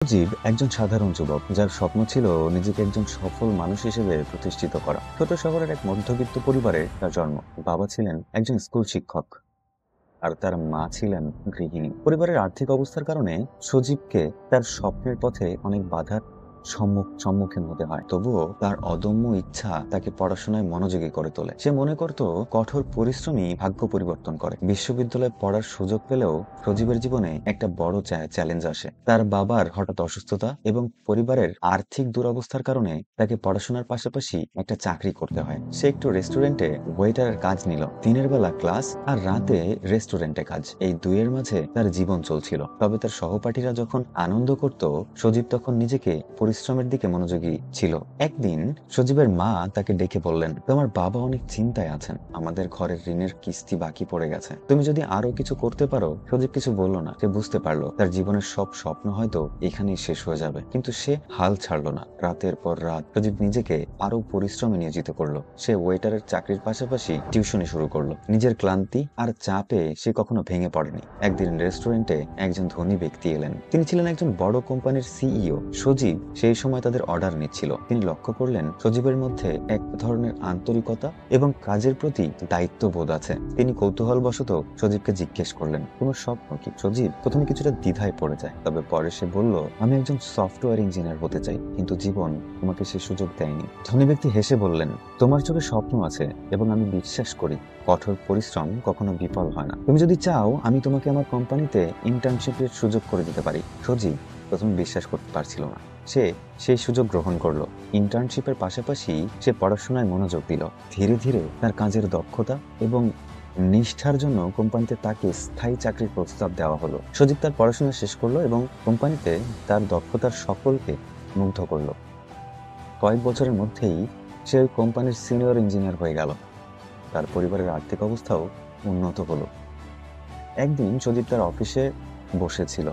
মুজিব একজন সাধারণ যুবক যার স্বপ্ন ছিল নিজেকে একজন সফল মানুষ হিসেবে প্রতিষ্ঠিত করা। ছোট শহরের এক মধ্যবিত্ত পরিবারে তার জন্ম। বাবা ছিলেন একজন স্কুল শিক্ষক আর তার মা ছিলেন গৃহিণী। পরিবারের আর্থিক অবস্থার কারণে সজীবকে তার স্বপ্নের পথে অনেক বাধার সম্মুখীন হতে হয়। তবুও তার অদম্য ইচ্ছা তাকে পড়াশোনায় মনোযোগী করে তোলে। সে মনে করত কঠোর পরিশ্রমই ভাগ্য পরিবর্তন করে। বিশ্ববিদ্যালয়ে পড়ার সুযোগ পেলেও সজীবের জীবনে একটা বড় চ্যালেঞ্জ আসে। তার বাবার হঠাৎ অসুস্থতা এবং পরিবারের আর্থিক দুরবস্থার কারণে তাকে পড়াশোনার পাশাপাশি একটা চাকরি করতে হয়। সে একটু রেস্টুরেন্টে ওয়েটারের কাজ নিল। দিনের বেলা ক্লাস আর রাতে রেস্টুরেন্টে কাজ, এই দুইয়ের মাঝে তার জীবন চলছিল। তবে তার সহপাঠীরা যখন আনন্দ করত, সজীব তখন নিজেকে পরিশ্রমের দিকে মনোযোগী ছিল। একদিন সজীবের মা তাকে ডেকে বললেন, তোমার বাবা অনেক চিন্তায় আছেন, আমাদের ঘরের ঋণের কিস্তি বাকি পড়ে গেছে, তুমি যদি আরো কিছু করতে পারো। সজীব কিছু বলল না। সে বুঝতে পারলো তার জীবনের সব স্বপ্ন হয়তো এখানেই শেষ হয়ে যাবে, কিন্তু সে হাল ছাড়লো না। রাতের পর রাত সজীব নিজেকে আরো পরিশ্রমে নিয়োজিত করলো। সে ওয়েটারের চাকরির পাশাপাশি টিউশনি শুরু করলো। নিজের ক্লান্তি আর চাপে সে কখনো ভেঙে পড়েনি। একদিন রেস্টুরেন্টে একজন ধনী ব্যক্তি এলেন। তিনি ছিলেন একজন বড় কোম্পানির সিইও। সজীব সেই সময় তাদের অর্ডার নিচ্ছিল। তিনি লক্ষ্য করলেন সজীবের মধ্যে এক ধরনের আন্তরিকতা এবং কাজের প্রতি দায়িত্ববোধ আছে। তিনি কৌতূহলবশত সজীবকে জিজ্ঞেস করলেন, তোমার স্বপ্ন কি? সজীব প্রথমে কিছুটা দ্বিধায় পড়ে যায়, তবে পরে সে বলল, আমি একজন সফটওয়্যার ইঞ্জিনিয়ার হতে চাই, কিন্তু জীবন তোমাকে সে সুযোগ দেয়নি। ধনী ব্যক্তি হেসে বললেন, তোমার চোখে স্বপ্ন আছে এবং আমি বিশ্বাস করি কঠোর পরিশ্রম কখনো বিফল হয় না। তুমি যদি চাও আমি তোমাকে আমার কোম্পানিতে ইন্টার্নশিপের সুযোগ করে দিতে পারি। সজীব প্রথমে বিশ্বাস করতে পারছিল না। সে সেই সুযোগ গ্রহণ করলো। ইন্টার্নশিপের পাশাপাশি সে পড়াশোনায় মনোযোগ দিল। ধীরে ধীরে তার কাজের দক্ষতা এবং নিষ্ঠার জন্য কোম্পানিতে তাকে স্থায়ী চাকরির প্রস্তাব দেওয়া হলো। সজীব তার পড়াশোনা শেষ করলো এবং কোম্পানিতে তার দক্ষতার সকলকে মুগ্ধ করলো। কয়েক বছরের মধ্যেই সে ওই কোম্পানির সিনিয়র ইঞ্জিনিয়ার হয়ে গেল। তার পরিবারের আর্থিক অবস্থাও উন্নত হলো। একদিন সজীব তার অফিসে বসেছিল।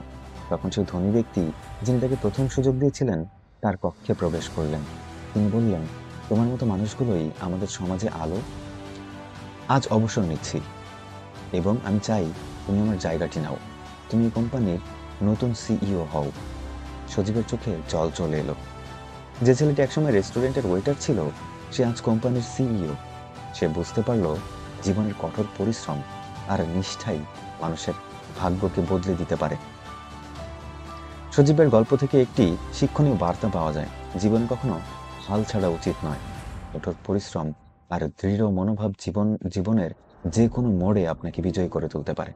তখন সেই ধনী ব্যক্তি, যিনি তাকে প্রথম সুযোগ দিয়েছিলেন, তার কক্ষে প্রবেশ করলেন। তিনি বললেন, তোমার মতো মানুষগুলোই আমাদের সমাজে আলো। আজ অবসর নিচ্ছি এবং আমি চাই তুমি আমার জায়গাটি নাও। তুমি এই কোম্পানির নতুন সিইও হও। সজীবের চোখে জল চলে এলো। যে ছেলেটি একসময় রেস্টুরেন্টের ওয়েটার ছিল, সে আজ কোম্পানির সিইও। সে বুঝতে পারল জীবনের কঠোর পরিশ্রম আর নিষ্ঠাই মানুষের ভাগ্যকে বদলে দিতে পারে। সজীবের গল্প থেকে একটি শিক্ষণীয় বার্তা পাওয়া যায়, জীবনে কখনো হাল ছাড়া উচিত নয়। কঠোর পরিশ্রম আর দৃঢ় মনোভাব জীবনের যে কোনো মোড়ে আপনাকে বিজয়ী করে তুলতে পারে।